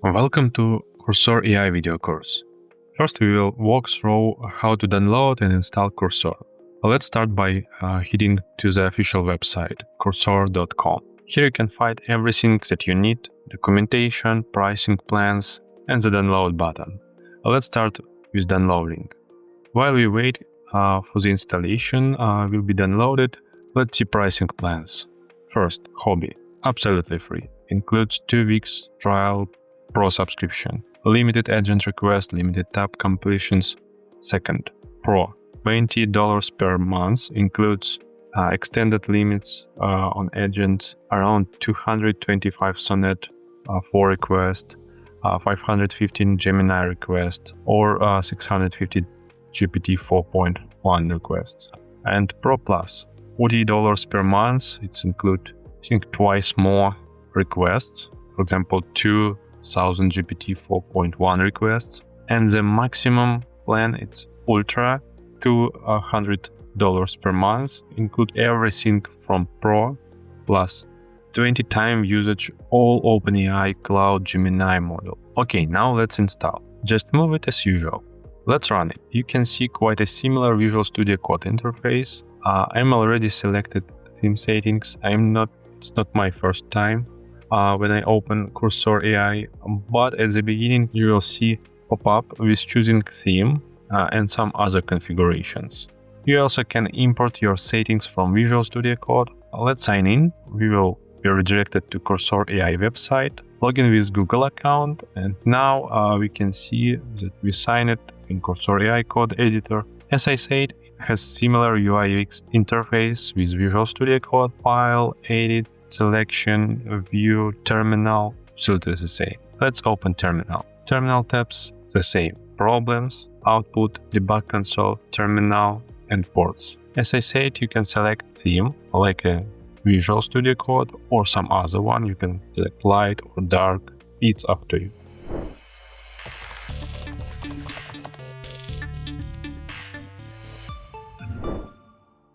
Welcome to Cursor AI video course. First, we will walk through how to download and install Cursor. Let's start by heading to the official website, cursor.com. Here you can find everything that you need: documentation, pricing plans, and the download button. Let's start with downloading. While we wait for the installation will be downloaded, let's see pricing plans. First, Hobby, absolutely free. Includes 2 weeks trial Pro subscription. Limited agent request, limited tab completions. Second, Pro, $20 per month, includes extended limits on agents, around 225 Sonnet 4 requests, 515 Gemini requests, or 650 GPT 4.1 requests. And Pro Plus, $40 per month. It's include, I think, twice more requests. For example, 2,000 GPT 4.1 requests. And the maximum plan, it's Ultra, $200 per month, include everything from Pro plus 20 time usage all OpenAI Cloud Gemini model. Okay, now let's install. Just move it as usual. Let's run it. You can see quite a similar Visual Studio Code interface. I'm already selected theme settings. It's not my first time when I open Cursor AI, but at the beginning you will see pop-up with choosing theme and some other configurations. You also can import your settings from Visual Studio Code. Let's sign in. We will be redirected to Cursor AI website, login with Google account, and now we can see that we sign it in Cursor AI code editor. As I said, it has similar UI UX interface with Visual Studio Code: file, edit, selection, view, terminal, absolutely the same. Let's open terminal. Terminal tabs, the same. Problems, output, debug console, terminal, and ports. As I said, you can select theme like a Visual Studio Code or some other one. You can select light or dark. It's up to you.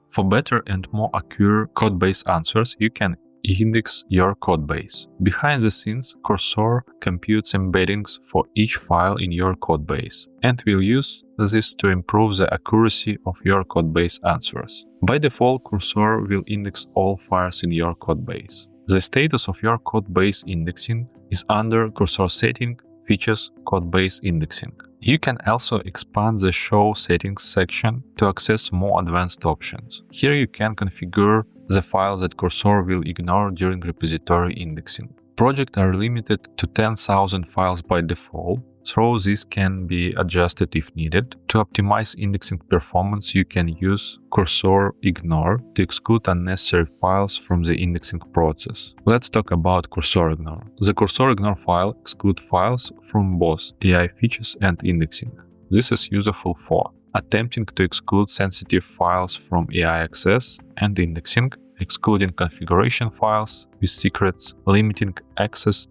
For better and more accurate Codebase answers, you can index your Codebase. Behind the scenes, Cursor computes embeddings for each file in your Codebase, and will use this to improve the accuracy of your Codebase answers. By default, Cursor will index all files in your Codebase. The status of your Codebase indexing is under Cursor Setting, Features, Codebase Indexing. You can also expand the Show Settings section to access more advanced options. Here you can configure the file that Cursor will ignore during repository indexing. Projects are limited to 10,000 files by default, so this can be adjusted if needed. To optimize indexing performance, you can use Cursor Ignore to exclude unnecessary files from the indexing process. Let's talk about Cursor Ignore. The Cursor Ignore file excludes files from both AI features and indexing. This is useful for attempting to exclude sensitive files from AI access and indexing, excluding configuration files with secrets, limiting access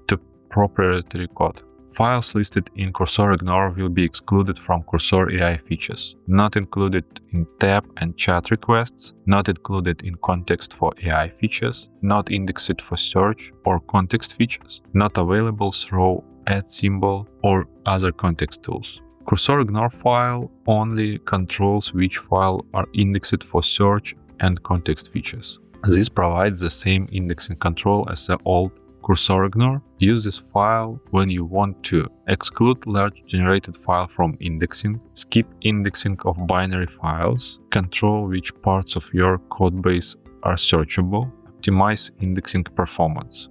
to proprietary code. Files listed in Cursor Ignore will be excluded from Cursor AI features, not included in tab and chat requests, not included in context for AI features, not indexed for search or context features, not available through add symbol or other context tools. Cursor Ignore file only controls which files are indexed for search and context features. This provides the same indexing control as the old Cursor Ignore. Use this file when you want to exclude large generated file from indexing, skip indexing of binary files, control which parts of your codebase are searchable, optimize indexing performance.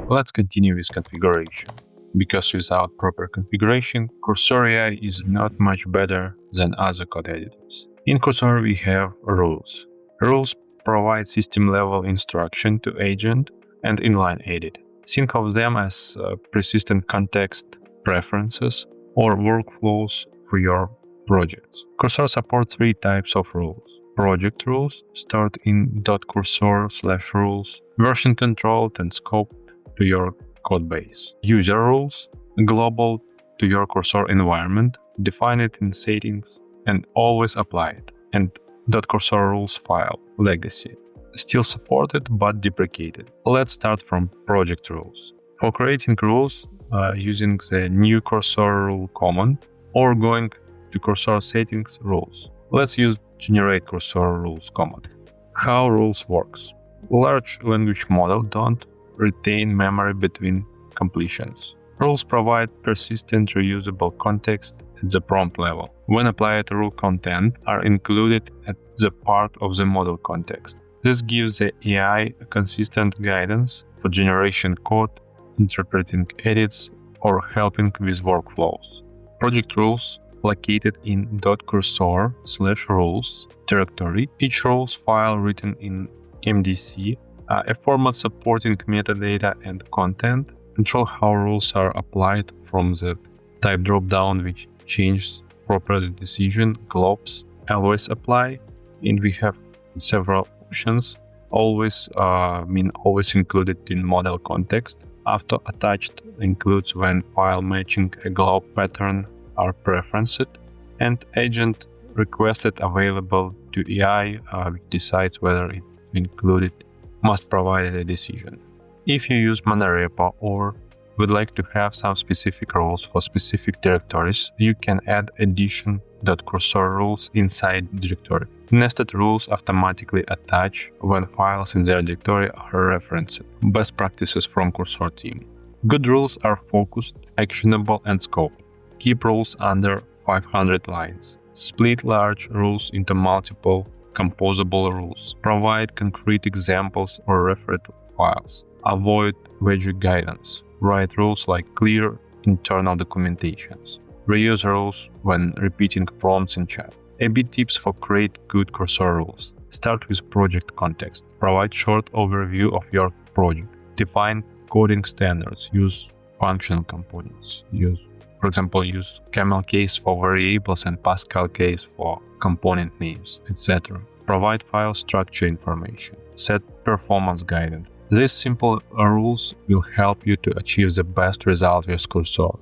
Let's continue with configuration. Because without proper configuration, Cursor AI is not much better than other code editors. In Cursor we have rules. Rules provide system-level instruction to agent and inline edit. Think of them as persistent context, preferences, or workflows for your projects. Cursor supports 3 types of rules. Project rules start in .cursor/rules, version controlled and scoped to your codebase. User rules, global to your Cursor environment, define it in settings and always apply it. and .cursor rules file, legacy. Still supported but deprecated. Let's start from project rules. For creating rules, using the new cursor rule command or going to cursor settings rules. Let's use generate cursor rules command. How rules works. Large language model don't retain memory between completions. Rules provide persistent reusable context at the prompt level. When applied, rule content are included at the part of the model context. This gives the AI a consistent guidance for generation code, interpreting edits, or helping with workflows. Project rules located in .cursor/rules directory. Each rules file written in MDC, a format supporting metadata and content. Control how rules are applied from the type dropdown, which changes property decision, globs, always apply, and we have several options. Always always included in model context. Auto attached includes when file matching a glob pattern are preferenced, and agent requested available to AI, which decides whether it included must provide a decision. If you use monorepo or would like to have some specific rules for specific directories, you can add addition.cursor rules inside directory. Nested rules automatically attach when files in their directory are referenced. Best practices from cursor team. Good rules are focused, actionable, and scoped. Keep rules under 500 lines. Split large rules into multiple composable rules. Provide concrete examples or referred files. Avoid vague guidance. Write rules like clear internal documentations. Reuse rules when repeating prompts in chat. A.B. tips for create good cursor rules. Start with project context. Provide short overview of your project. Define coding standards. Use functional components. For example, use camel case for variables and Pascal case for component names, etc. Provide file structure information. Set performance guidance. These simple rules will help you to achieve the best result with cursor.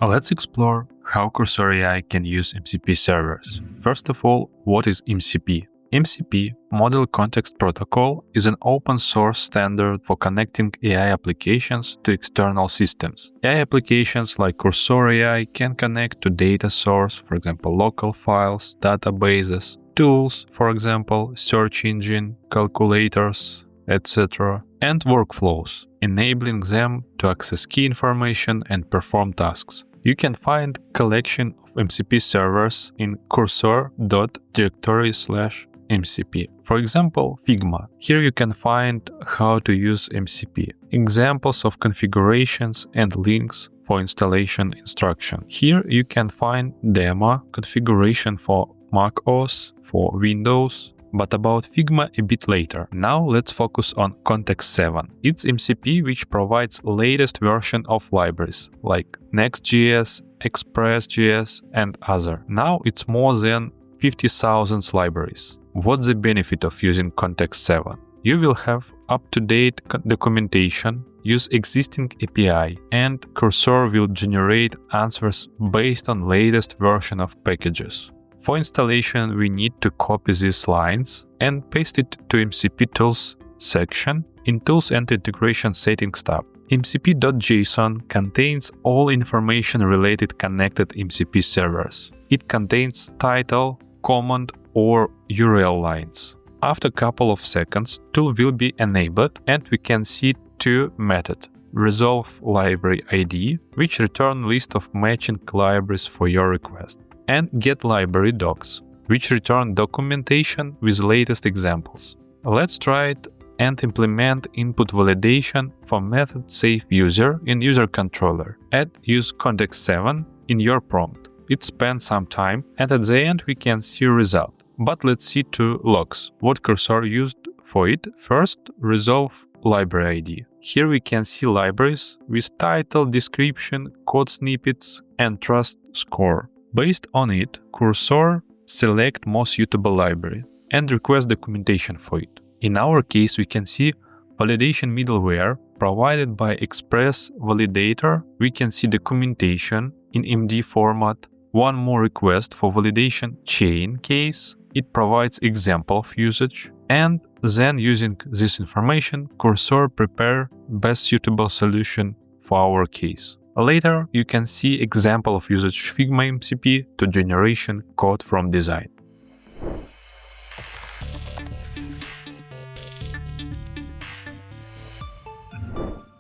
Let's explore how Cursor AI can use MCP servers. First of all, what is MCP? MCP, Model Context Protocol, is an open-source standard for connecting AI applications to external systems. AI applications like Cursor AI can connect to data source, for example, local files, databases, tools, for example, search engine, calculators, etc., and workflows, enabling them to access key information and perform tasks. You can find collection of MCP servers in cursor.directory/MCP. For example, Figma. Here you can find how to use MCP, examples of configurations and links for installation instruction. Here you can find demo configuration for macOS, for Windows, but about Figma a bit later. Now let's focus on Context 7. It's MCP which provides latest version of libraries like Next.js, Express.js and other. Now it's more than 50,000 libraries. What's the benefit of using Context 7? You will have up-to-date documentation, use existing API, and Cursor will generate answers based on latest version of packages. For installation, we need to copy these lines and paste it to MCP Tools section in Tools and Integration Settings tab. MCP.json contains all information related connected MCP servers. It contains title, command, or URL lines. After a couple of seconds, tool will be enabled and we can see two methods. Resolve library ID, which return list of matching libraries for your request, and get library docs, which return documentation with latest examples. Let's try it and implement input validation for method saveUser in user controller. Add use context 7 in your prompt. It spends some time and at the end we can see result. But let's see two logs, what Cursor used for it. First, resolve library ID. Here we can see libraries with title, description, code snippets and trust score. Based on it, Cursor select most suitable library and request documentation for it. In our case, we can see validation middleware provided by Express Validator. We can see documentation in MD format One more request for validation chain case. It provides example of usage, and then using this information, Cursor prepare best suitable solution for our case. Later, you can see example of usage Figma MCP to generation code from design.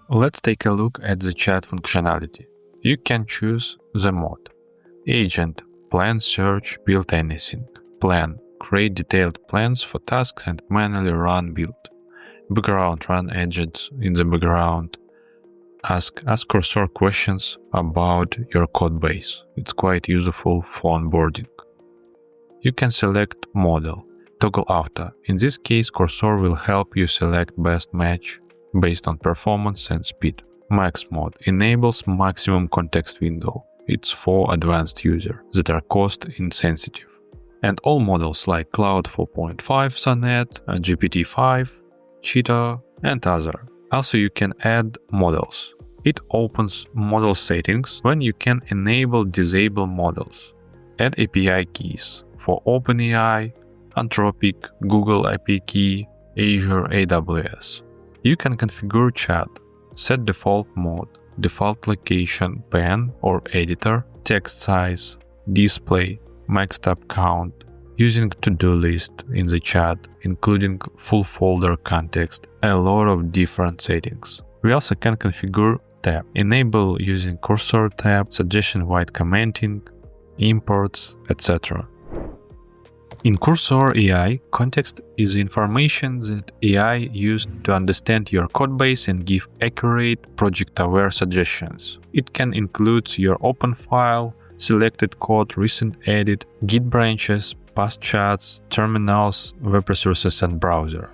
Let's take a look at the chat functionality. You can choose the mode. Agent, plan, search, build anything. Plan, create detailed plans for tasks and manually run build. Background, run agents in the background. Ask Cursor questions about your code base. It's quite useful for onboarding. You can select model. Toggle after. In this case, Cursor will help you select best match based on performance and speed. Max mode enables maximum context window. It's for advanced users that are cost insensitive. And all models like Cloud 4.5 Sonnet, GPT-5, Cheetah, and other. Also, you can add models. It opens model settings when you can enable disable models. Add API keys for OpenAI, Anthropic, Google IP Key, Azure, AWS. You can configure chat, set default mode, default location, pen or editor, text size, display, max tab count, using to-do list in the chat, including full folder context, a lot of different settings. We also can configure tab, enable using Cursor tab, suggestion white commenting, imports, etc. In Cursor AI, context is information that AI used to understand your codebase and give accurate, project-aware suggestions. It can include your open file, selected code, recent edit, Git branches, past chats, terminals, web resources, and browser.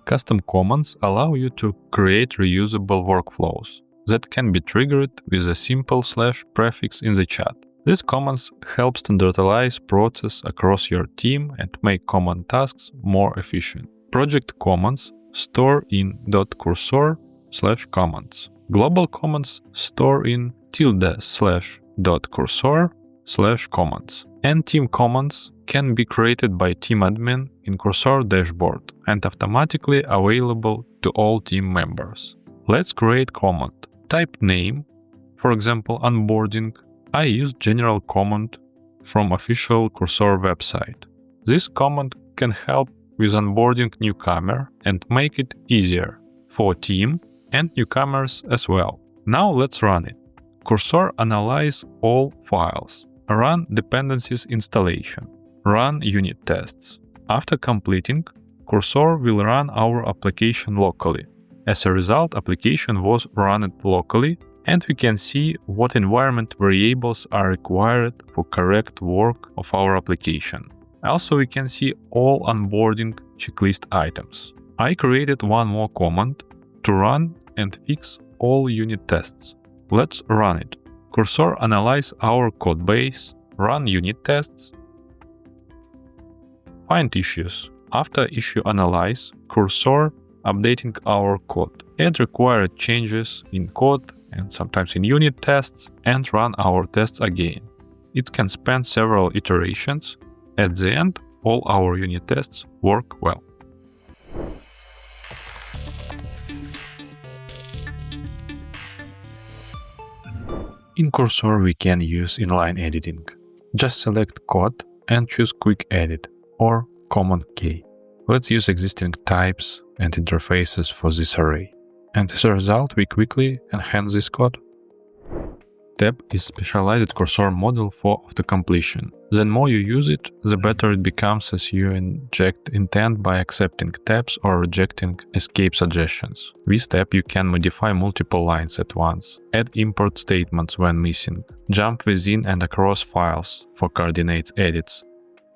Custom commands allow you to create reusable workflows that can be triggered with a simple / prefix in the chat. This commands help standardize process across your team and make common tasks more efficient. Project commands store in .cursor/commands. Global commands store in ~.cursor/commands. And team commands can be created by team admin in Cursor dashboard and automatically available to all team members. Let's create command. Type name, for example, onboarding. I use general command from official Cursor website. This command can help with onboarding newcomer and make it easier for team and newcomers as well. Now let's run it. Cursor analyze all files. Run dependencies installation. Run unit tests. After completing, Cursor will run our application locally. As a result, application was run locally, and we can see what environment variables are required for correct work of our application. Also, we can see all onboarding checklist items. I created one more command to run and fix all unit tests. Let's run it. Cursor analyze our codebase, run unit tests, find issues. After issue analyze, Cursor updating our code, add required changes in code and sometimes in unit tests, and run our tests again. It can span several iterations. At the end, all our unit tests work well. In Cursor, we can use inline editing. Just select code and choose Quick Edit or Command K. Let's use existing types and interfaces for this array. And as a result, we quickly enhance this code. Tab is specialized Cursor model for auto-completion. The more you use it, the better it becomes as you inject intent by accepting tabs or rejecting escape suggestions. With tab you can modify multiple lines at once, add import statements when missing, jump within and across files for coordinates edits,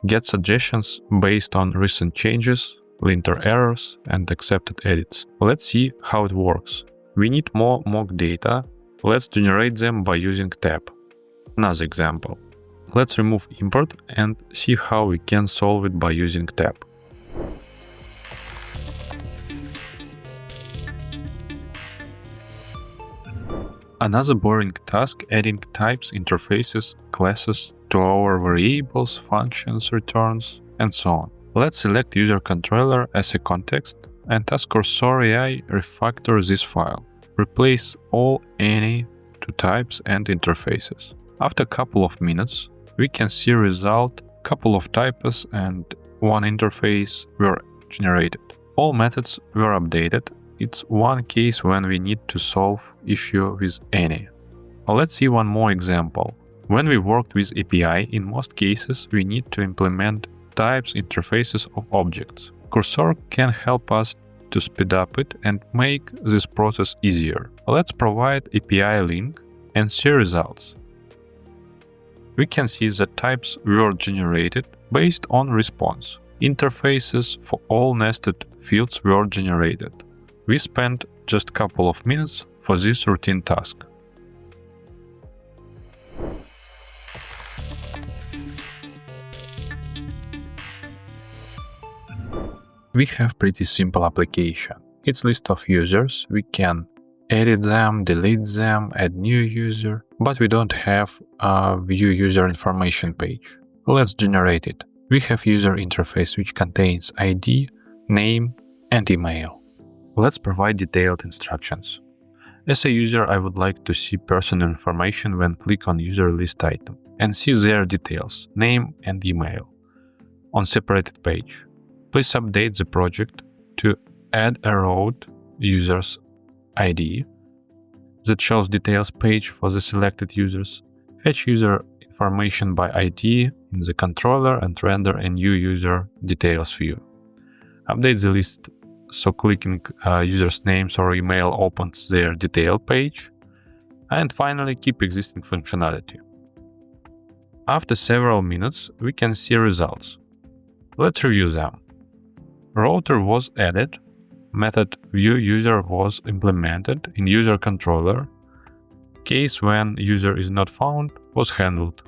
get suggestions based on recent changes, linter errors, and accepted edits. Let's see how it works. We need more mock data. Let's generate them by using tab. Another example. Let's remove import and see how we can solve it by using tab. Another boring task, adding types, interfaces, classes to our variables, functions, returns, and so on. Let's select user controller as a context and ask Cursor AI refactor this file. Replace all any to types and interfaces. After a couple of minutes, we can see result, couple of types and one interface were generated. All methods were updated. It's one case when we need to solve issue with any. Let's see one more example. When we worked with API, in most cases we need to implement types, interfaces of objects. Cursor can help us to speed up it and make this process easier. Let's provide API link and see results. We can see that types were generated based on response. Interfaces for all nested fields were generated. We spent just a couple of minutes for this routine task. We have pretty simple application. It's list of users. We can edit them, delete them, add new user, but we don't have a view user information page. Let's generate it. We have user interface which contains ID, name, and email. Let's provide detailed instructions. As a user, I would like to see personal information when click on user list item and see their details, name and email, on separated page. Please update the project to add a road user's ID that shows details page for the selected users, fetch user information by ID in the controller and render a new user details view. Update the list so clicking users' names or email opens their detail page. And finally, keep existing functionality. After several minutes, we can see results. Let's review them. Router was added, method viewUser was implemented in user controller, case when user is not found was handled.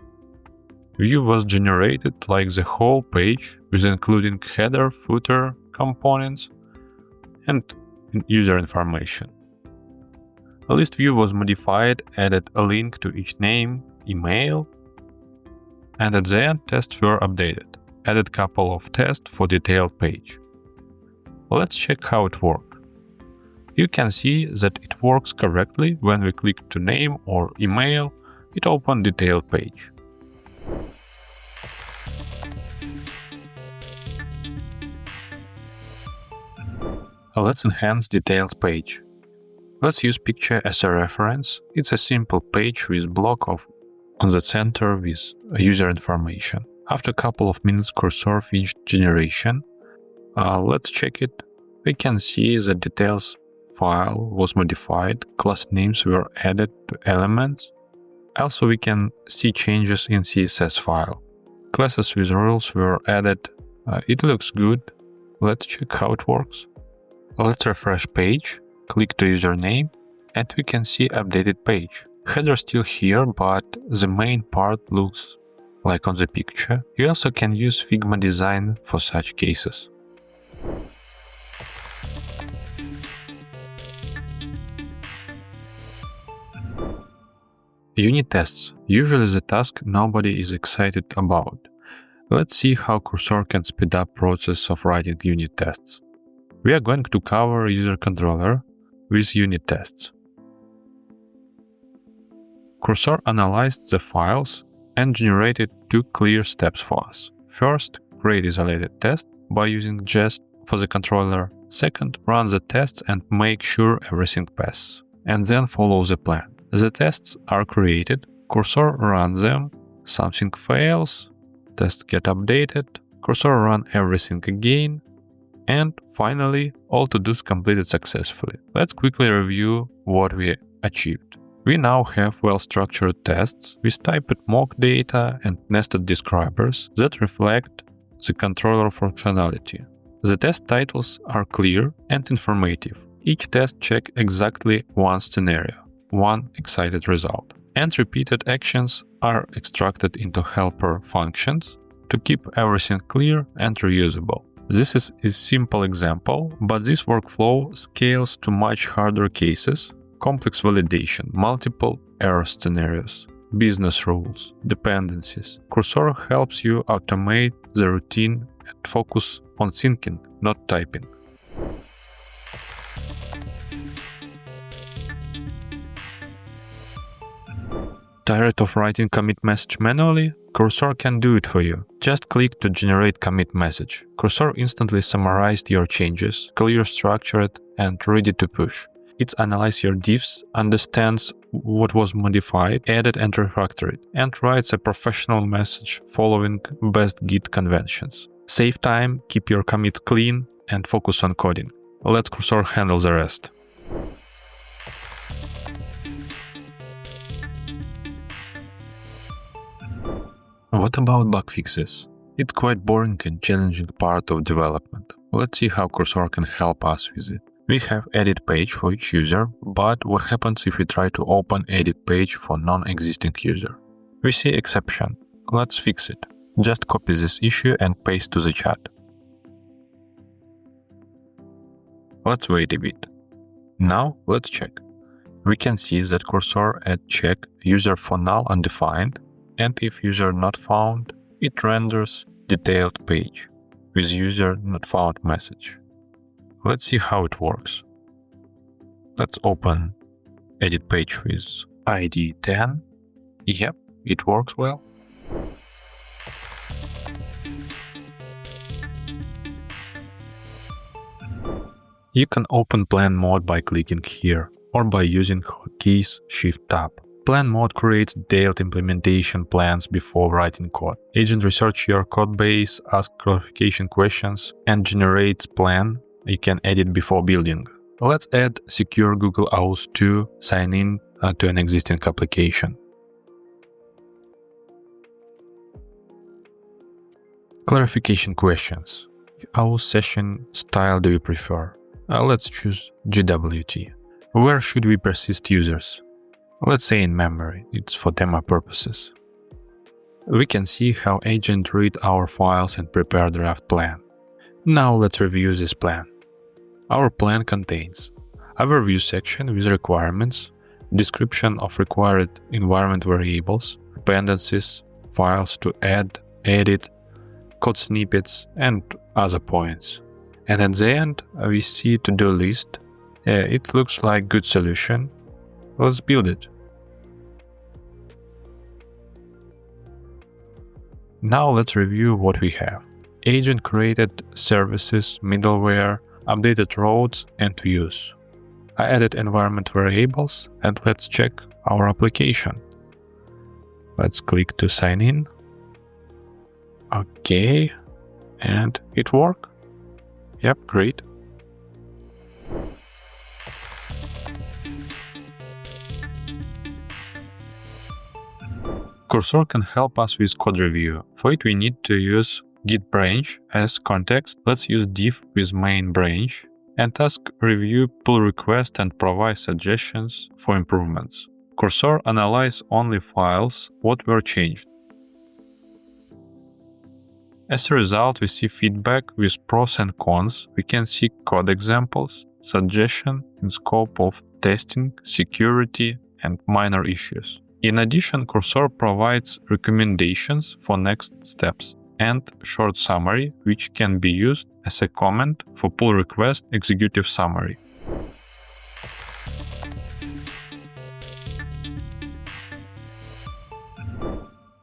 View was generated like the whole page with including header, footer, components, and user information. A list view was modified, added a link to each name, email, and at the end tests were updated. Added couple of tests for detailed page. Let's check how it works. You can see that it works correctly. When we click to name or email, it opens detailed page. Let's enhance detailed page. Let's use picture as a reference. It's a simple page with block on the center with user information. After a couple of minutes, cursor finished generation. Let's check it. We can see the details file was modified, class names were added to elements. Also, we can see changes in CSS file. Classes with rules were added. It looks good. Let's check how it works. Let's refresh page, click to username, and we can see updated page. Header still here, but the main part looks like on the picture. You also can use Figma Design for such cases. Unit tests. Usually the task nobody is excited about. Let's see how Cursor can speed up process of writing unit tests. We are going to cover user controller with unit tests. Cursor analyzed the files and generated two clear steps for us. First, create isolated test by using jest for the controller. Second, run the tests and make sure everything passes. And then follow the plan. The tests are created, Cursor runs them, something fails, tests get updated, Cursor run everything again, and finally all to-dos completed successfully. Let's quickly review what we achieved. We now have well-structured tests with typed mock data and nested describers that reflect the controller functionality. The test titles are clear and informative. Each test checks exactly one scenario, one excited result, and repeated actions are extracted into helper functions to keep everything clear and reusable. This is a simple example, but this workflow scales to much harder cases. complex validation, multiple error scenarios, business rules, dependencies. Cursor helps you automate the routine and focus on thinking, not typing. Tired of writing commit message manually? Cursor can do it for you. Just click to generate commit message. Cursor instantly summarized your changes, clear, structured, and ready to push. It analyzes your diffs, understands what was modified, added and refactored, and writes a professional message following best Git conventions. Save time, keep your commits clean, and focus on coding. Let Cursor handle the rest. What about bug fixes? It's quite boring and challenging part of development. Let's see how Cursor can help us with it. We have edit page for each user, but what happens if we try to open edit page for non-existing user? We see exception. Let's fix it. Just copy this issue and paste to the chat. Let's wait a bit. Now let's check. We can see that Cursor at check user for null undefined, and if user not found, it renders detailed page with user not found message. Let's see how it works. Let's open edit page with ID 10. Yep, it works well. You can open plan mode by clicking here or by using hotkeys Shift-Tab. Plan mode creates detailed implementation plans before writing code. Agent research your code base, asks clarification questions, and generates plan you can edit before building. Let's add secure Google Auth to sign in to an existing application. Clarification questions. Auth session style do you prefer? Let's choose GWT. Where should we persist users? Let's say in memory, it's for demo purposes. We can see how agent read our files and prepare draft plan. Now let's review this plan. Our plan contains overview section with requirements, description of required environment variables, dependencies, files to add, edit, code snippets, and other points. And at the end, we see to-do list. It looks like good solution. Let's build it. Now let's review what we have. Agent created services, middleware, updated roads and views. I added environment variables, and let's check our application. Let's click to sign in. Okay, and it worked. Yep, great. Cursor can help us with code review. For it we need to use git branch as context. Let's use div with main branch and ask review pull request and provide suggestions for improvements. Cursor analyze only files what were changed. As a result, we see feedback with pros and cons. We can see code examples, suggestion in scope of testing, security, and minor issues. In addition, Cursor provides recommendations for next steps and short summary, which can be used as a comment for pull request executive summary.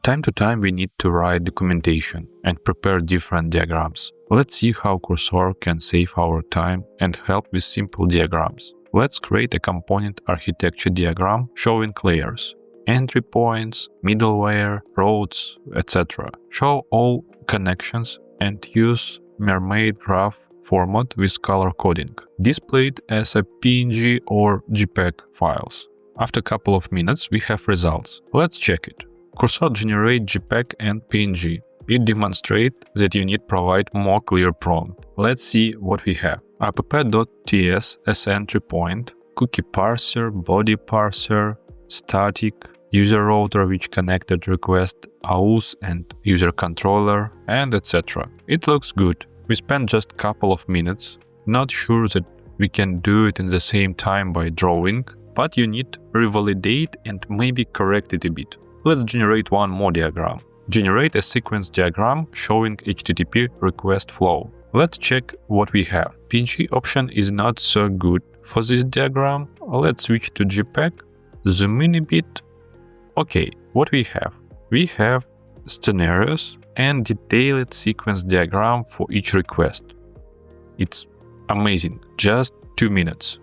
Time to time we need to write documentation and prepare different diagrams. Let's see how Cursor can save our time and help with simple diagrams. Let's create a component architecture diagram showing layers, entry points, middleware, roads, etc. Show all connections and use mermaid graph format with color coding, displayed as a PNG or JPEG files. After a couple of minutes we have results. Let's check it. Cursor generates JPEG and PNG. It demonstrates that you need provide more clear prompt. Let's see what we have. app.ts as entry point, cookie parser, body parser, static, user router which connected request auth and user controller, and etc. It looks good. We spent just a couple of minutes. Not sure that we can do it in the same time by drawing, but you need to revalidate and maybe correct it a bit. Let's generate one more diagram. Generate a sequence diagram showing HTTP request flow. Let's check what we have. PNG option is not so good for this diagram. Let's switch to JPEG, zoom in a bit. Okay, what we have? We have scenarios and detailed sequence diagram for each request. It's amazing, just 2 minutes.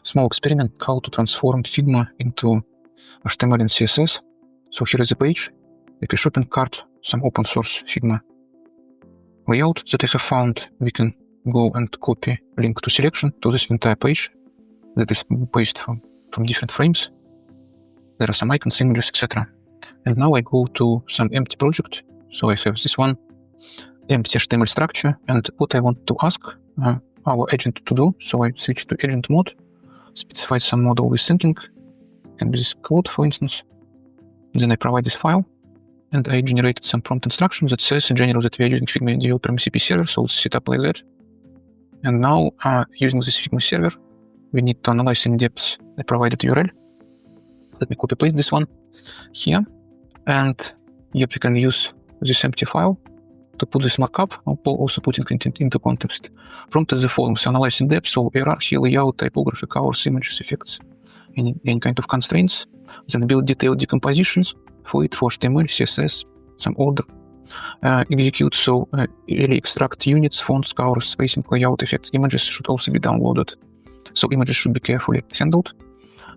Small experiment how to transform Figma into HTML and CSS. So here is a page, like a shopping cart, some open source Figma layout that I have found. We can go and copy link to selection to this entire page that is based from different frames. There are some icons, images, etc. And now I go to some empty project. So I have this one empty HTML structure, and what I want to ask our agent to do. So I switch to agent mode, specify some model with syncing, and this code, for instance. Then I provide this file, and I generated some prompt instruction that says in general that we are using Figma Developer MCP server, so it's set up like that. And now, using this Figma server, we need to analyze in depth the provided URL. Let me copy paste this one here, and yep, you can use this empty file to put this markup, also putting it into context. Prompt is the following: so analyze in depth, so hierarchy, layout, typography, colors, images, effects, any kind of constraints. Then build detailed decompositions for it, for HTML, CSS, some order. Execute, so really extract units, fonts, colors, spacing, layout, effects. Images should also be downloaded. So images should be carefully handled.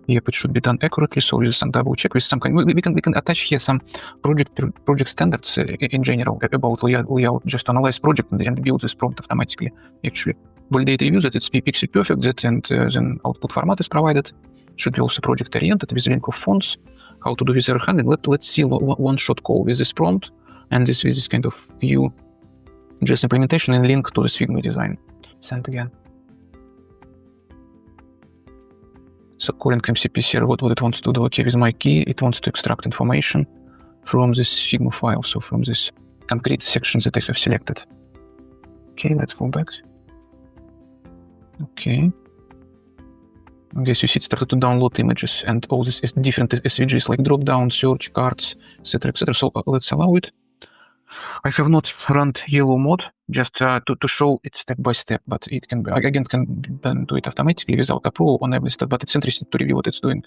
Yep, it should be done accurately. So use some double check with some kind. We can attach here some project standards in general about layout. Just analyze project and build this prompt automatically. Actually, validate review that it's pixel perfect. That and then output format is provided. Should be also project oriented with link of fonts. How to do with error handling? Let's see one shot call with this prompt and with this kind of view, just implementation and link to this Figma design. Send again. So calling MCP server, what it wants to do? Okay, with my key, it wants to extract information from this Figma file, so from this concrete section that I have selected. Okay, let's go back. Okay. I guess you see it started to download images, and all this is different SVGs like drop down, search, cards, etc., etc. So let's allow it. I have not run yellow mode just to show it step by step, but it can be, again, can then do it automatically without approval on every step, but it's interesting to review what it's doing.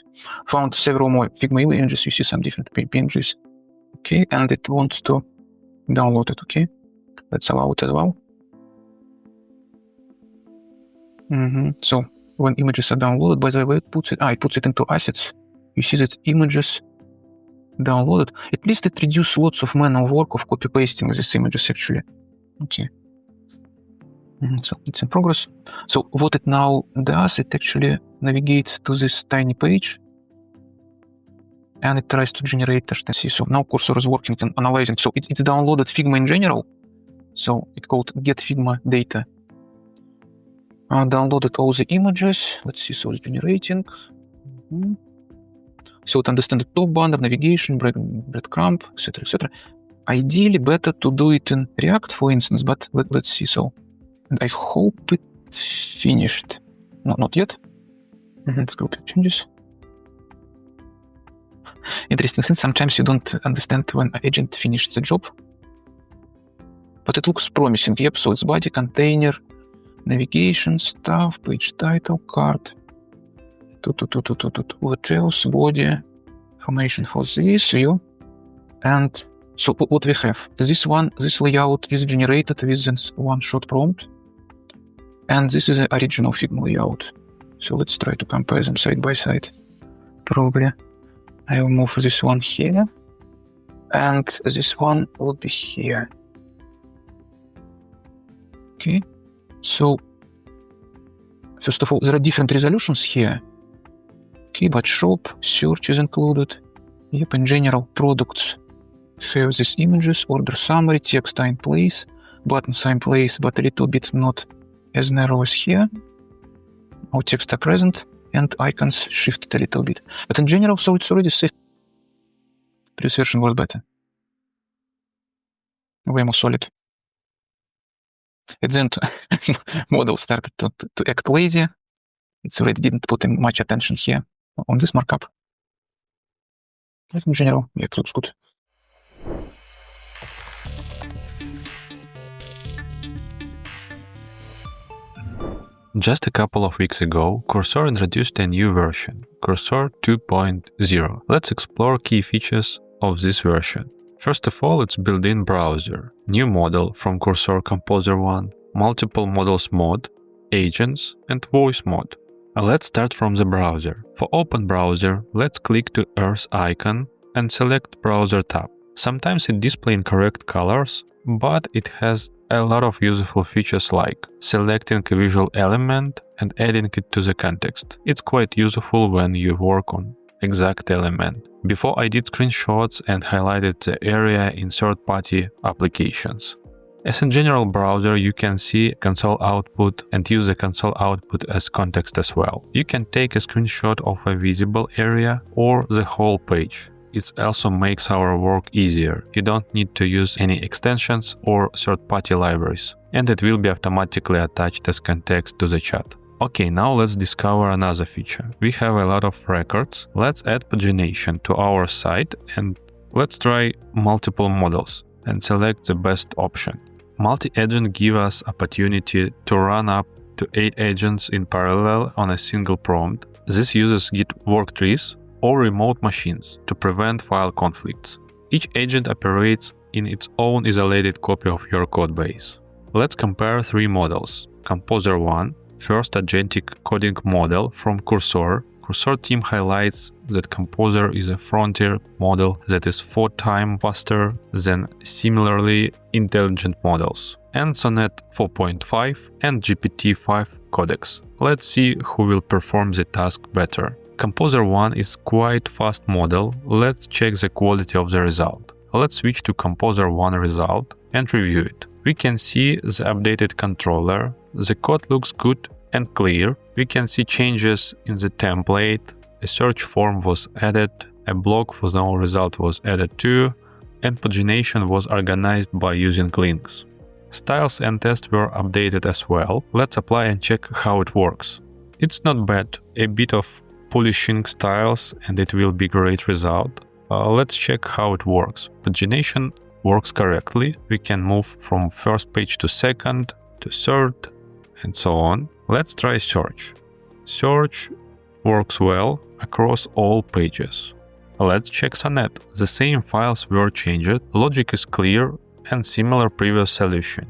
Found several more Figma images, you see some different PNGs. Okay, and it wants to download it, okay? Let's allow it as well. So when images are downloaded, by the way, it puts it into assets. You see that images downloaded. At least it reduces lots of manual work of copy pasting these images actually. Okay. So it's in progress. So what it now does, it actually navigates to this tiny page and it tries to generate HTML. So now cursor is working and analyzing. So it's downloaded Figma in general. So it called get Figma data. Downloaded all the images. Let's see, so it's generating. So it understands the top banner, navigation, breadcrumb, etc., etc. Ideally, better to do it in React, for instance, but let's see. So, and I hope it finished. No, not yet. Let's go to changes. Interesting, since sometimes you don't understand when an agent finished the job. But it looks promising. Yep, so it's body, container, navigation, stuff, page title, card. What else? Body, information for this view. And so what we have, this layout is generated with this one-shot prompt. And this is the original Figma layout. So let's try to compare them side by side. Probably I will move this one here. And this one will be here. Okay. So, first of all, there are different resolutions here. Okay, but shop, search is included. Yep, in general, products have these images, order summary, text are in place, buttons are in place, but a little bit not as narrow as here. All text are present, and icons shifted a little bit. But in general, so it's already safe. Previous version was better. Way more solid. At the end, model started to act lazy. It already didn't put in much attention here on this markup. But in general, yeah, it looks good. Just a couple of weeks ago, Cursor introduced a new version, Cursor 2.0. Let's explore key features of this version. First of all, it's built-in browser, new model from Cursor Composer 1, multiple models mode, agents, and voice mode. Let's start from the browser. For open browser, let's click to Earth icon and select Browser tab. Sometimes it displays incorrect colors, but it has a lot of useful features like selecting a visual element and adding it to the context. It's quite useful when you work on exact element. Before I did screenshots and highlighted the area in third-party applications. As a general browser, you can see console output and use the console output as context as well. You can take a screenshot of a visible area or the whole page. It also makes our work easier. You don't need to use any extensions or third-party libraries, and it will be automatically attached as context to the chat. Okay, now let's discover another feature. We have a lot of records. Let's add pagination to our site and let's try multiple models and select the best option. Multi-agent gives us opportunity to run up to 8 agents in parallel on a single prompt. This uses Git work trees or remote machines to prevent file conflicts. Each agent operates in its own isolated copy of your codebase. Let's compare 3 models. Composer 1, first agentic coding model from Cursor. Cursor team highlights that Composer is a frontier model that is 4 times faster than similarly intelligent models, and Sonnet 4.5 and GPT-5 codecs. Let's see who will perform the task better. Composer 1 is quite fast model. Let's check the quality of the result. Let's switch to Composer 1 result and review it. We can see the updated controller. The code looks good and clear. We can see changes in the template. A search form was added, a block for no result was added too, and pagination was organized by using links. Styles and tests were updated as well. Let's apply and check how it works. It's not bad. A bit of polishing styles and it will be great result. Let's check how it works. Pagination works correctly. We can move from first page to second, to third, and so on. Let's try search. Search works well across all pages. Let's check Sonnet. The same files were changed, logic is clear and similar previous solution.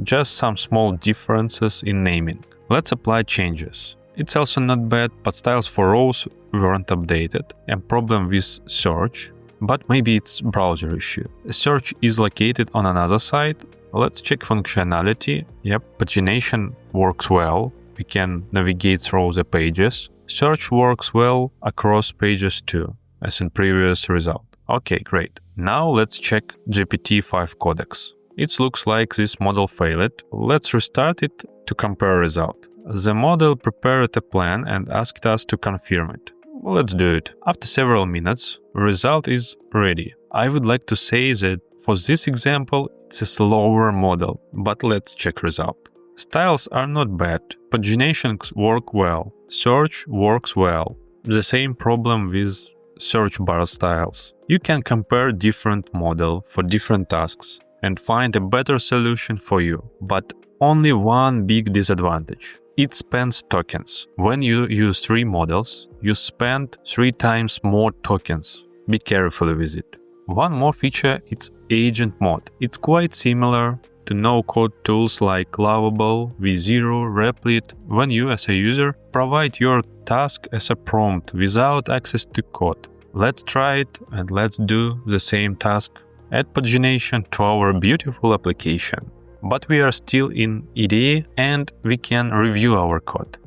Just some small differences in naming. Let's apply changes. It's also not bad, but styles for rows weren't updated. A problem with search, but maybe it's browser issue. Search is located on another site. Let's check functionality. Yep, pagination works well. We can navigate through the pages. Search works well across pages too, as in previous result. Okay, great. Now let's check GPT-5 codecs. It looks like this model failed. Let's restart it to compare result. The model prepared a plan and asked us to confirm it. Let's do it. After several minutes, result is ready. I would like to say that for this example, it's a slower model, but let's check result. Styles are not bad, paginations work well, search works well. The same problem with search bar styles. You can compare different model for different tasks and find a better solution for you, but only one big disadvantage. It spends tokens. When you use 3 models, you spend 3 times more tokens. Be careful with it. One more feature is agent mode. It's quite similar to no-code tools like Lovable, V0, Replit, when you as a user provide your task as a prompt without access to code. Let's try it and let's do the same task. Add pagination to our beautiful application. But we are still in IDE and we can review our code.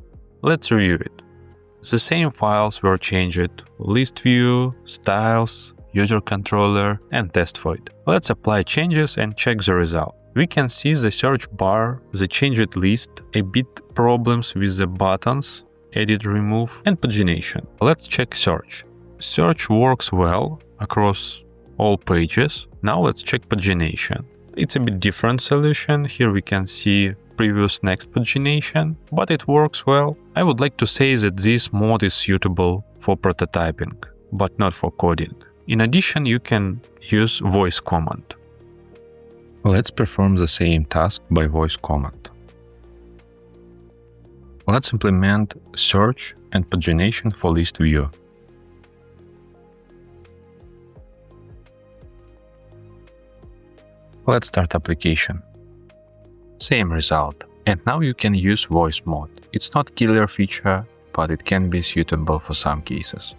Let's review it. The same files were changed: list view, styles, user controller, and test void. Let's apply changes and check the result. We can see the search bar, the changed list, a bit problems with the buttons, edit, remove, and pagination. Let's check search. Search works well across all pages. Now let's check pagination. It's a bit different solution. Here we can see previous next pagination, but it works well. I would like to say that this mode is suitable for prototyping, but not for coding. In addition, you can use voice command. Let's perform the same task by voice command. Let's implement search and pagination for list view. Let's start application. Same result. And now you can use voice mode. It's not killer feature, but it can be suitable for some cases.